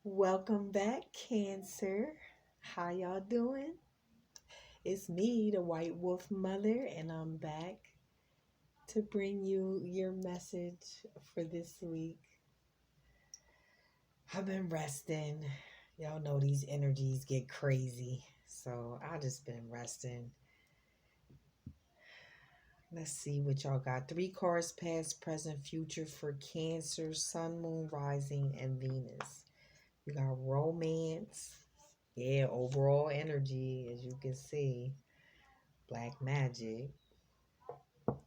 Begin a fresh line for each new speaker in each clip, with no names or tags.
Welcome back, Cancer. How y'all doing? It's me, the White Wolf Mother, and I'm back to bring you your message for this week. I've been resting. Y'all know these energies get crazy, so I just been resting. Let's see what y'all got. 3 cards, past, present, future for Cancer, Sun, Moon, Rising, and Venus. You got romance. Yeah, overall energy, as you can see. Black magic.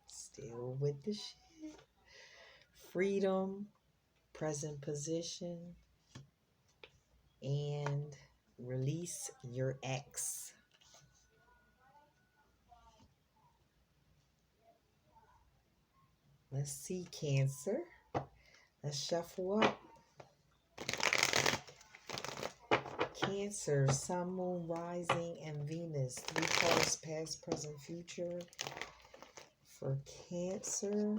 Still with the shit. Freedom, present position, and release your ex. Let's see, Cancer. Let's shuffle up. Cancer, Sun, Moon, Rising, and Venus. 3 cards, past, present, future for Cancer.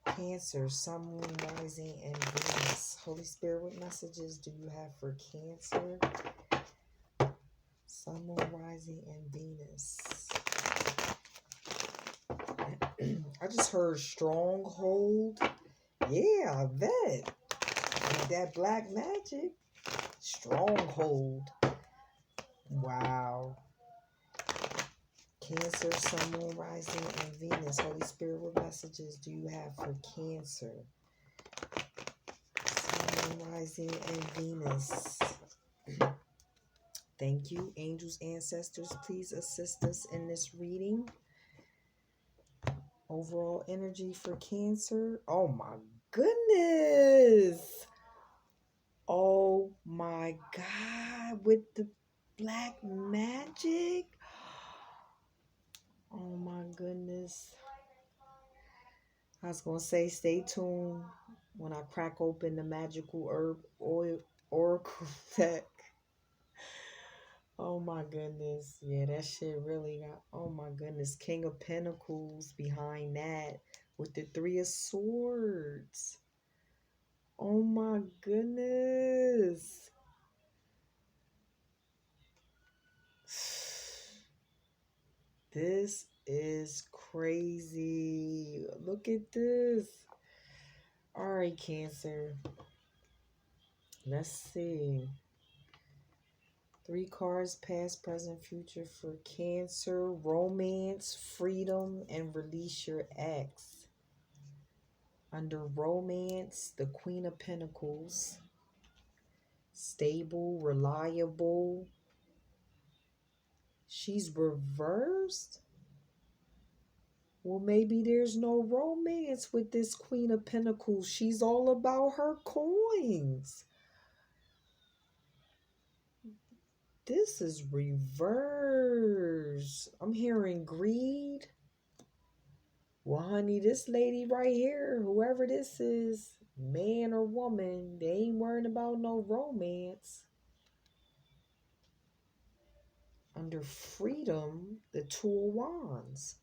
Cancer, Sun, Moon, Rising, and Venus. Holy Spirit, what messages do you have for Cancer? Sun, Moon, Rising, and Venus. I just heard stronghold. Yeah, I bet. And that black magic. Stronghold. Wow. Cancer, Sun, Moon, Rising, and Venus. Holy Spirit, what messages do you have for Cancer? Sun, Moon, Rising, and Venus. Thank you, angels, ancestors. Please assist us in this reading. Overall energy for Cancer. Oh my goodness. Oh my God. With the black magic. Oh my goodness. I was going to say stay tuned when I crack open the magical herb oil oracle deck. Oh my goodness. Yeah, that shit really got, oh my goodness. King of Pentacles behind that with the 3 of Swords. Oh my goodness. This is crazy. Look at this. All right, Cancer. Let's see. 3 cards, past, present, future for Cancer. Romance, freedom, and release your ex. Under romance, the Queen of Pentacles. Stable, reliable. She's reversed. Well, maybe there's no romance with this Queen of Pentacles. She's all about her coins. This is reverse. I'm hearing greed. Well, honey, this lady right here, whoever this is, man or woman, they ain't worrying about no romance. Under freedom, the 2 of Wands.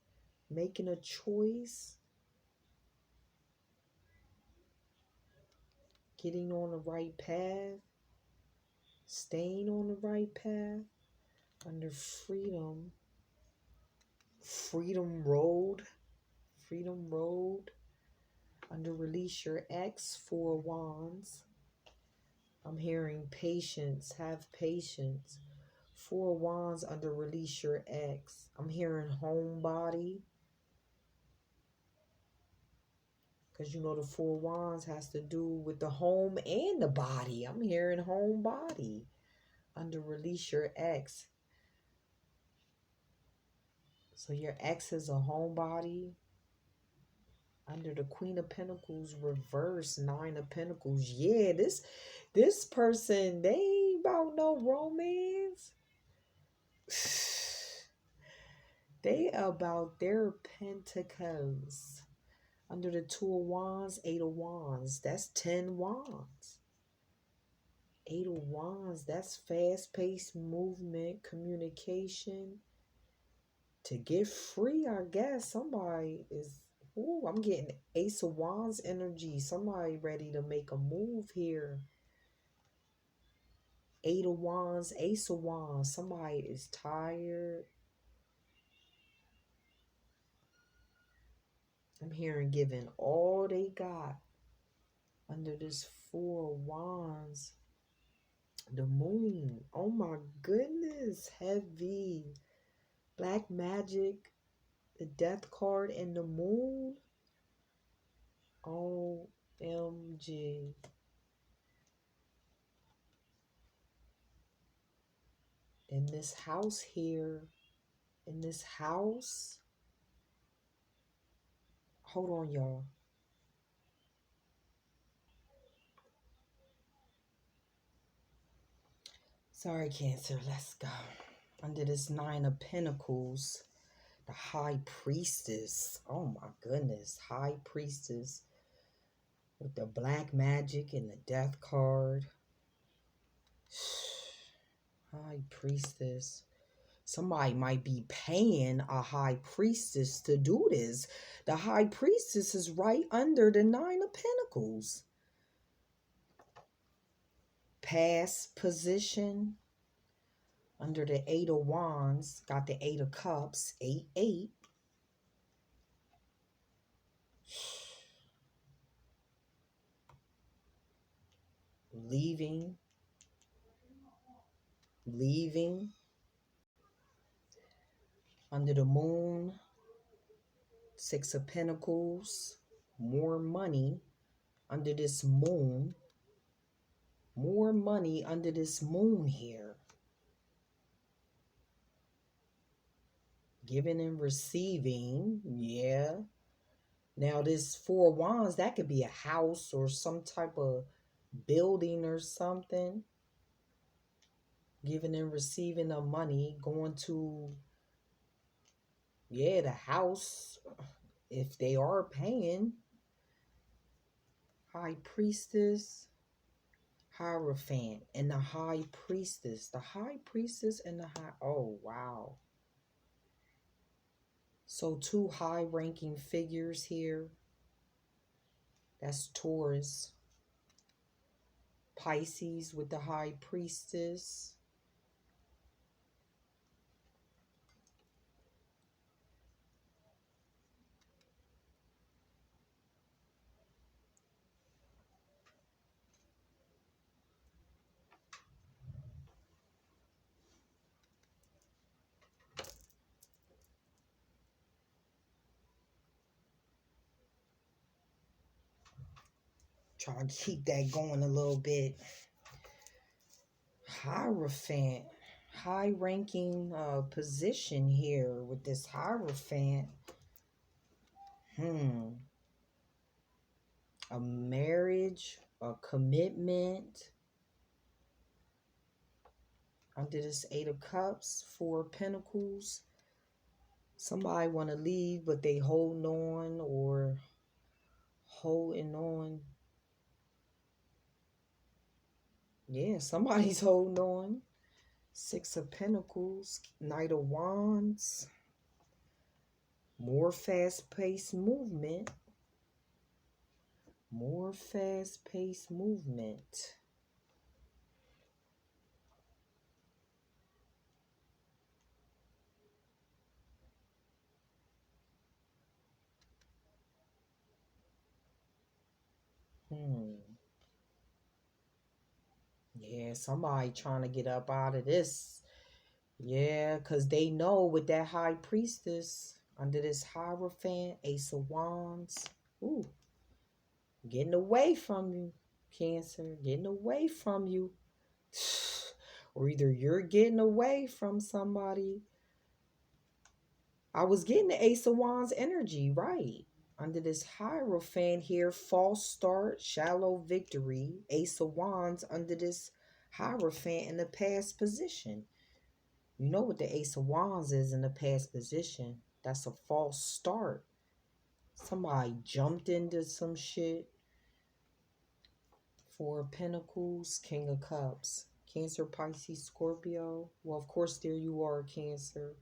Making a choice. Getting on the right path. Staying on the right path. Under freedom. Freedom road. Freedom road. Under release your ex, 4 of Wands. I'm hearing patience. Have patience. 4 of Wands under release your ex. I'm hearing homebody. Because you know the 4 of Wands has to do with the home and the body. I'm hearing homebody. Under release your ex. So your ex is a homebody. Under the Queen of Pentacles, reverse 9 of Pentacles. Yeah, this person, they ain't about no romance. They about their pentacles. Under the 2 of Wands, 8 of Wands. That's 10 Wands. 8 of Wands. That's fast-paced movement, communication. to get free, I guess. Somebody is, ooh, I'm getting Ace of Wands energy. Somebody ready to make a move here. Eight of Wands, Ace of Wands. Somebody is tired. I'm hearing giving all they got under this Four of Wands. The Moon. Oh my goodness. Heavy. Black Magic. The Death card and the Moon. OMG. In this house here. In this house. Hold on, y'all. Sorry, Cancer. Let's go. Under this Nine of Pentacles. The High Priestess. Oh my goodness. High Priestess. With the Black Magic and the Death card. High Priestess. Somebody might be paying a High Priestess to do this. The High Priestess is right under the Nine of Pentacles. Past position. Under the Eight of Wands. Got the Eight of Cups. 8-8. Leaving. Under the Moon. Six of Pentacles. More money under this Moon. More money under this Moon here. Giving and receiving. Yeah. Now this Four of Wands, that could be a house or some type of building or something. Giving and receiving of money. Going to, yeah, the house. If they are paying. High Priestess. Hierophant and the High Priestess. The High Priestess and the High... Oh, wow. So two high-ranking figures here. That's Taurus. Pisces with the High Priestess. Try to keep that going a little bit. Hierophant. High-ranking position here with this Hierophant. A marriage, a commitment. Under this Eight of Cups, Four of Pentacles. Somebody want to leave, but they holding on or holding on. Yeah, somebody's holding on. Six of Pentacles, Knight of Wands. More fast-paced movement. More fast-paced movement. Yeah, somebody trying to get up out of this. Yeah, because they know with that High Priestess, under this Hierophant, Ace of Wands. Ooh, getting away from you, Cancer. Getting away from you. Or either you're getting away from somebody. I was getting the Ace of Wands energy, right? Under this Hierophant here, false start, shallow victory. Ace of Wands under this Hierophant in the past position. You know what the Ace of Wands is in the past position. That's a false start. Somebody jumped into some shit. Four of Pentacles, King of Cups. Cancer, Pisces, Scorpio. Well, of course, there you are, Cancer.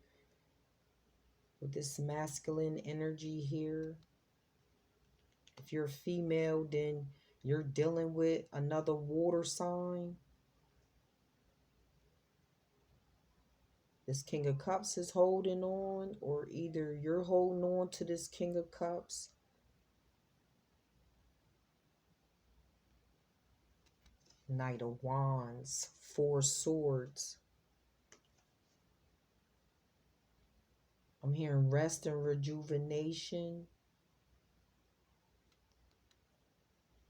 with this masculine energy here. If you're female, then you're dealing with another water sign. This King of Cups is holding on, or either you're holding on to this King of Cups. Knight of Wands, Four Swords. I'm hearing rest and rejuvenation.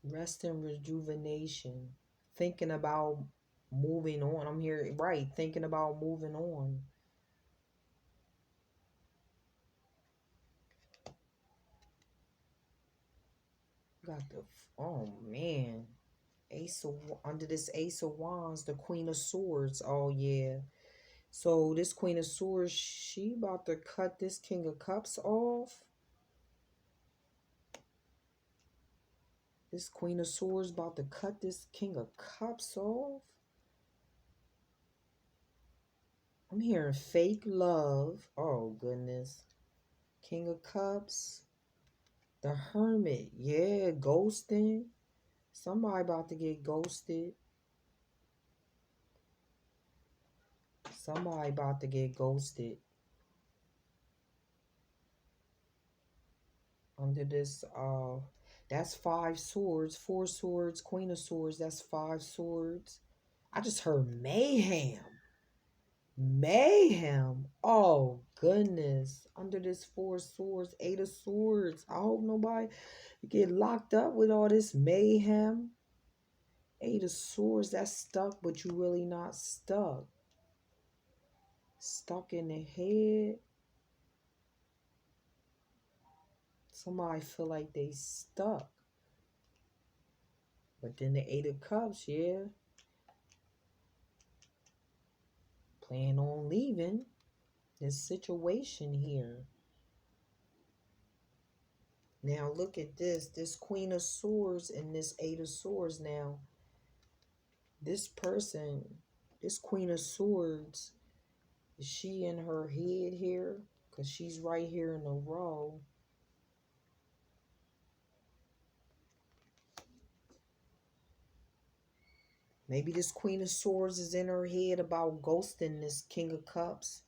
Rest and rejuvenation. Thinking about moving on. I'm here, right, thinking about moving on. Got the, oh man. Under this Ace of Wands, the Queen of Swords. Oh yeah. So this Queen of Swords, she about to cut this King of Cups off. This Queen of Swords about to cut this King of Cups off. I'm hearing fake love. Oh, goodness. King of Cups. The Hermit. Yeah, ghosting. Somebody about to get ghosted. Somebody about to get ghosted. Under this, that's 5 swords. 4 swords. Queen of Swords. That's 5 swords. I just heard mayhem. Mayhem. Oh, goodness. Under this 4 swords, 8 of swords. I hope nobody get locked up with all this mayhem. 8 of swords, that's stuck, but you really not stuck. Stuck in the head. Somebody feel like they stuck. But then the 8 of Cups, yeah. Plan on leaving this situation here. Now look at this. This Queen of Swords and this 8 of Swords now. This person, this Queen of Swords, is she in her head here? Because she's right here in a row. Maybe this Queen of Swords is in her head about ghosting this King of Cups.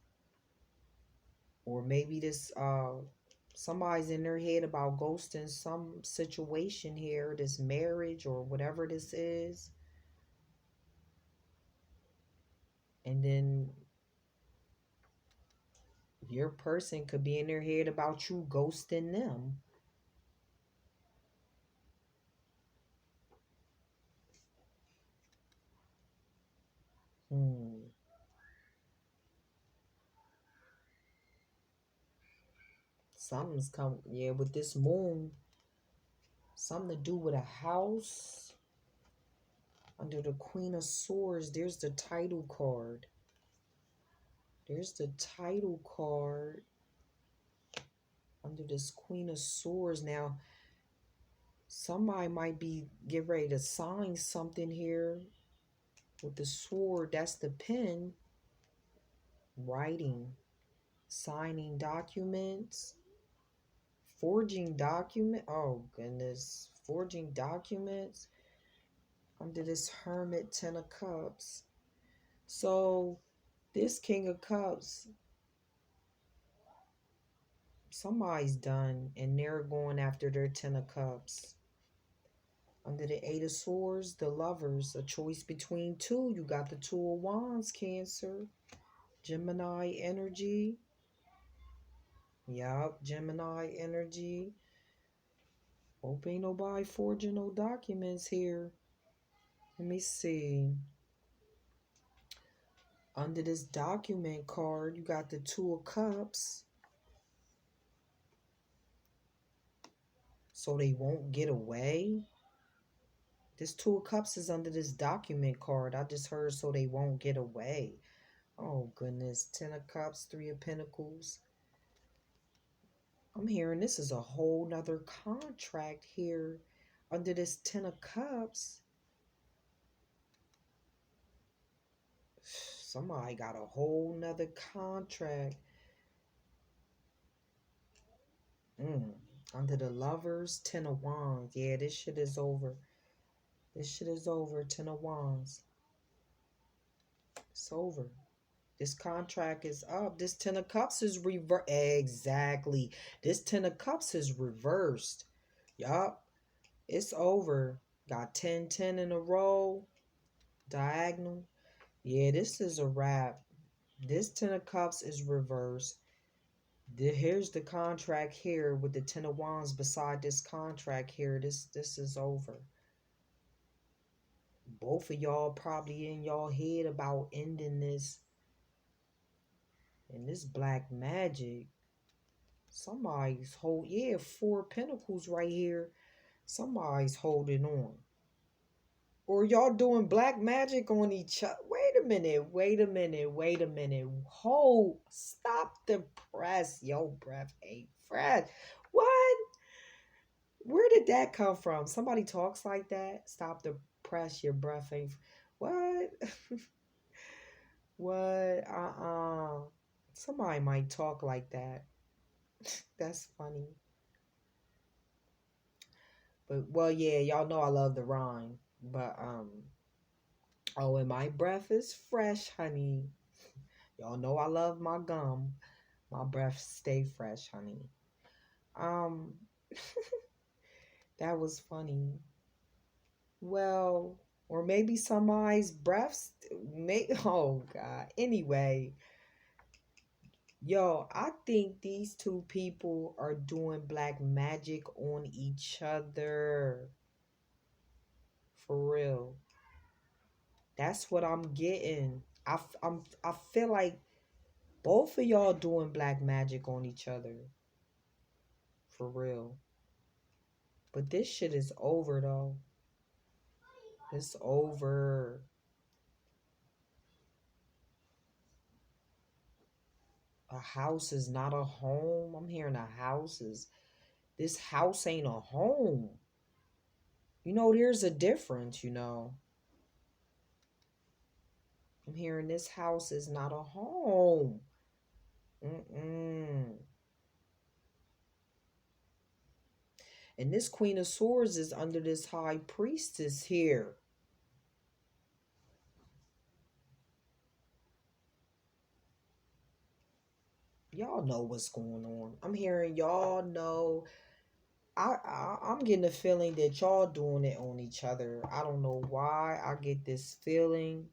Or maybe this, somebody's in their head about ghosting some situation here, this marriage or whatever this is. And then your person could be in their head about you ghosting them. Something's come, yeah, with this moon. Something to do with a house. Under the Queen of Swords, there's the title card. There's the title card. Under this Queen of Swords. Now, somebody might be getting ready to sign something here. With the sword, that's the pen. Writing. Signing documents. Forging document. Oh, goodness. Forging documents. Under this Hermit, 10 of Cups. So, this King of Cups, somebody's done, and they're going after their 10 of Cups. Under the 8 of Swords, the Lovers, a choice between two. You got the 2 of Wands, Cancer. Gemini energy. Yup, Gemini energy. Hope ain't nobody forging no documents here. Let me see. Under this document card, you got the 2 of Cups. So they won't get away. This 2 of Cups is under this document card. I just heard so they won't get away. Oh, goodness. 10 of Cups, 3 of Pentacles. I'm hearing this is a whole nother contract here. Under this 10 of Cups. Somebody got a whole nother contract. Mm. Under the Lovers, Ten of Wands. Yeah, this shit is over. This shit is over. Ten of Wands. It's over. This contract is up. This Ten of Cups is reversed. Exactly. This Ten of Cups is reversed. Yup. It's over. Got 10, 10 in a row. Diagonal. Yeah, this is a wrap. This Ten of Cups is reversed. Here's the contract here with the Ten of Wands beside this contract here. This is over. Both of y'all probably in y'all head about ending this. And this black magic. Somebody's yeah, 4 pentacles right here. Somebody's holding on. Or y'all doing black magic on each other. Wait a minute. Wait a minute. Wait a minute. Hold. Stop the press. Yo, breath ain't fresh. What? Where did that come from? Somebody talks like that? Stop the press. Your breath ain't. What? What? Somebody might talk like that. That's funny. But, well, yeah, y'all know I love the rhyme. But, oh, and my breath is fresh, honey. Y'all know I love my gum. My breath stay fresh, honey. Um, that was funny. Well, or maybe somebody's breaths oh God. Anyway, yo, I think these two people are doing black magic on each other. For real. That's what I'm getting. I feel like both of y'all doing black magic on each other. For real. But this shit is over though. It's over. A house is not a home. I'm hearing a house is. This house ain't a home. You know, there's a difference, you know. I'm hearing this house is not a home. Mm-mm. And this Queen of Swords is under this High Priestess here. Y'all know what's going on. I'm hearing y'all know. I'm getting the feeling that y'all doing it on each other. I don't know why I get this feeling.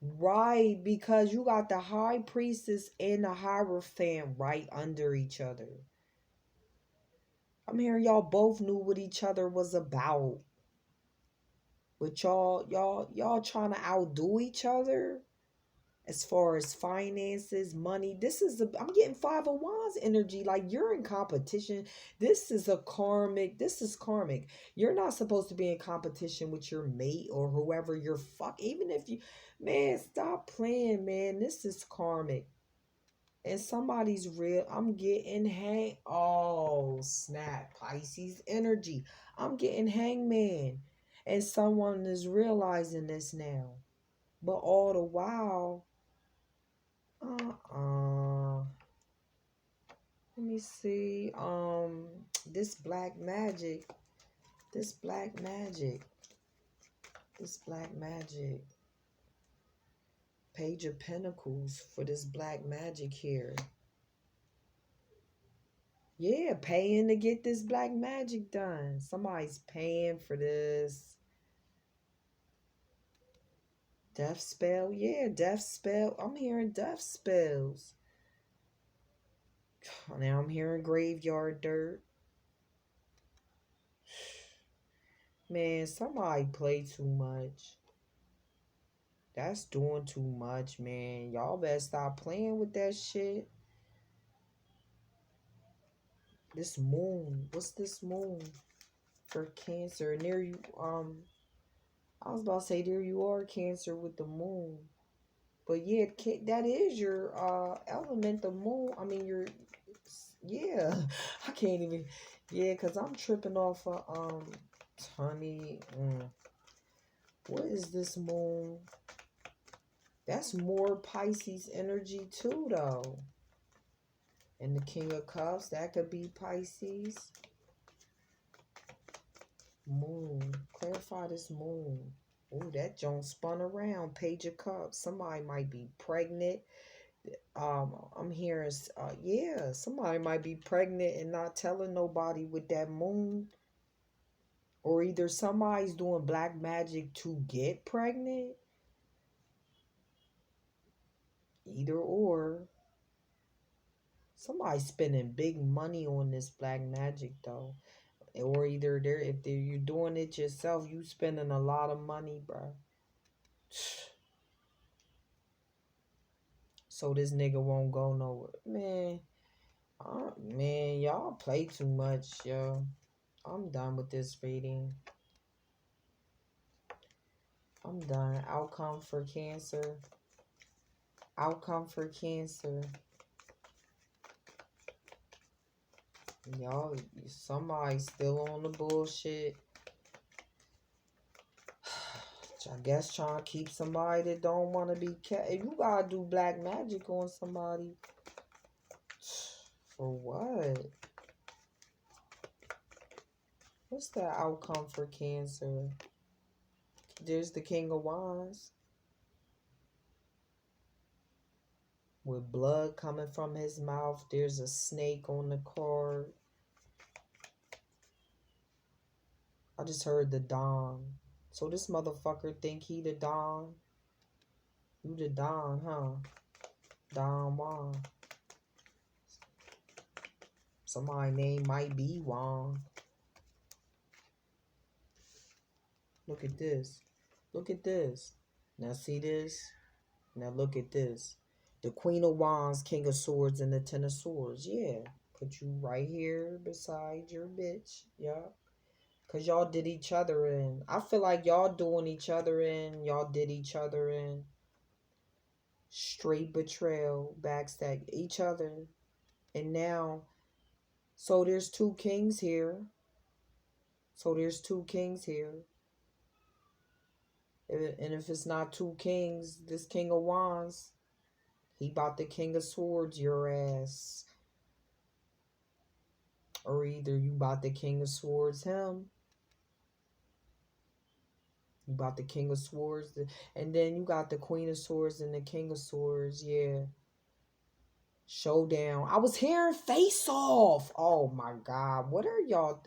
Right, because you got the High Priestess and the Hierophant right under each other. I'm hearing y'all both knew what each other was about. But y'all trying to outdo each other as far as finances, money. I'm getting 5 of Wands energy. Like you're in competition. This is karmic. You're not supposed to be in competition with your mate or whoever you're even if you, man, stop playing, man. This is karmic. And somebody's real. I'm getting oh, snap. Pisces energy. I'm getting hangman. And someone is realizing this now. But all the while, let me see. This black magic. This black magic. This black magic. Page of Pentacles for this black magic here. Yeah, paying to get this black magic done. Somebody's paying for this. Death spell? Yeah, death spell. I'm hearing death spells. Now I'm hearing graveyard dirt. Man, somebody play too much. That's doing too much, man. Y'all better stop playing with that shit. This moon. What's this moon? For Cancer. And there you, I was about to say, there you are, Cancer, with the moon. But yeah, that is your element, the moon. I mean, yeah. I can't even, yeah, because I'm tripping off of, honey. What is this moon? That's more Pisces energy too, though. And the King of Cups, that could be Pisces. Moon. Clarify this moon. Oh, that joint spun around. Page of Cups. Somebody might be pregnant. I'm hearing, yeah, somebody might be pregnant and not telling nobody with that moon. Or either somebody's doing black magic to get pregnant. Either or. Somebody's spending big money on this black magic though. Or either you're doing it yourself, you spending a lot of money, bro. So this nigga won't go nowhere. Man, y'all play too much, yo. I'm done with this reading. I'm done. Outcome for Cancer. Outcome for Cancer. Y'all, somebody still on the bullshit. I guess trying to keep somebody that don't want to be kept. If you gotta do black magic on somebody, for what? What's the outcome for Cancer? There's the King of Wands. With blood coming from his mouth. There's a snake on the card. I just heard the Don. So this motherfucker think he the Don. You the Don, huh? Don Juan. Somebody's name might be Juan. Look at this. Look at this. Now see this? Now look at this. The Queen of Wands, King of Swords, and the Ten of Swords. Yeah. Put you right here beside your bitch. Yeah. Because y'all did each other in. I feel like y'all doing each other in. Y'all did each other in. Straight betrayal. Backstab each other. And now, so there's two kings here. So there's two kings here. And if it's not two kings, this King of Wands, he about the King of Swords, your ass. Or either you about the King of Swords, him. You got the King of Swords. And then you got the Queen of Swords and the King of Swords. Yeah. Showdown. I was hearing face off. Oh my God. What are y'all?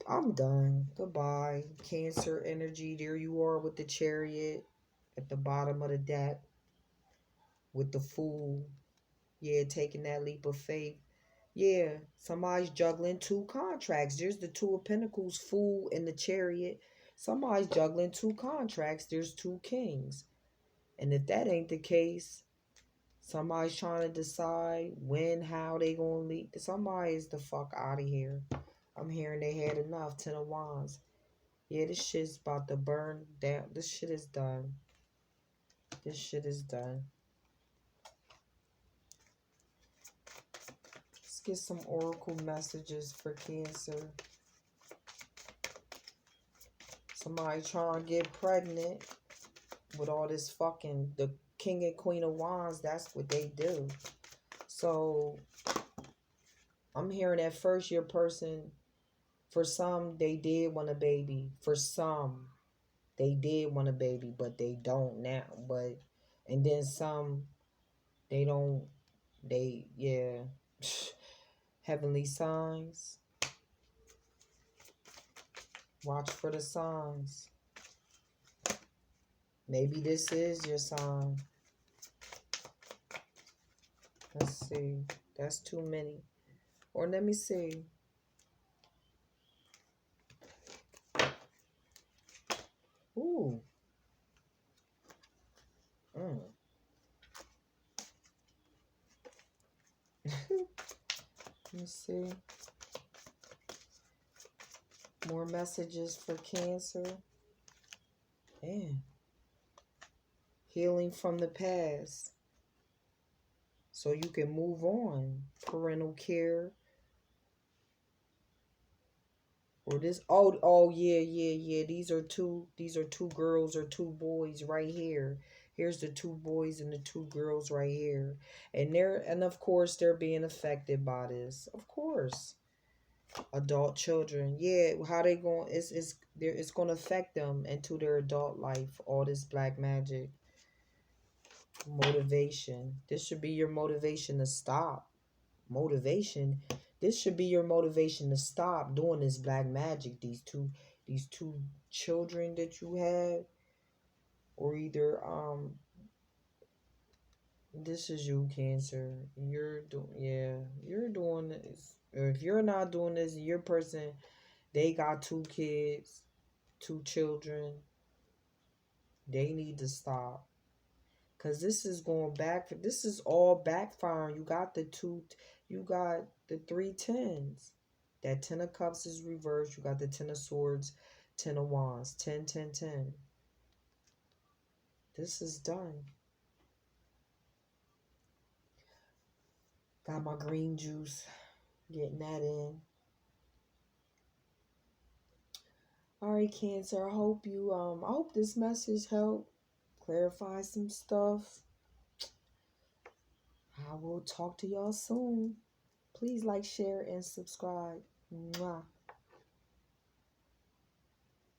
I'm done. Goodbye. Cancer energy. There you are with the Chariot at the bottom of the deck. With the Fool. Yeah, taking that leap of faith. Yeah, somebody's juggling two contracts. There's the Two of Pentacles, Fool, and the Chariot. Somebody's juggling two contracts. There's two kings. And if that ain't the case, somebody's trying to decide when, how they gonna leave. Somebody is the fuck out of here. I'm hearing they had enough. Ten of Wands. Yeah, this shit's about to burn down. This shit is done. This shit is done. Let's get some oracle messages for Cancer. Somebody trying to get pregnant with all this fucking, the King and Queen of Wands, that's what they do. So, I'm hearing at first your person, for some, they did want a baby. For some, they did want a baby, but they don't now. But, and then some, they don't, they, yeah. Heavenly signs. Watch for the signs. Maybe this is your sign. Let's see. That's too many. Or let me see. Ooh. Let me see. More messages for Cancer. Man. Healing from the past. So you can move on. Parental care. Or this, oh yeah. These are two girls or two boys right here. Here's the two boys and the two girls right here. And of course they're being affected by this. Of course. Adult children. Yeah, how they going it's gonna affect them into their adult life. All this black magic. Motivation. This should be your motivation to stop. Motivation. This should be your motivation to stop doing this black magic. These two children that you have, or either this is you, Cancer. You're doing this. Or if you're not doing this, your person, they got two kids, two children. They need to stop. Cause this is going back. This is all backfiring. You got the three tens. That 10 of cups is reversed. You got the 10 of swords, 10 of wands, 10, 10, 10. This is done. Got my green juice. Getting that in. All right, Cancer. I hope this message helped clarify some stuff. I will talk to y'all soon. Please like, share, and subscribe. Mwah.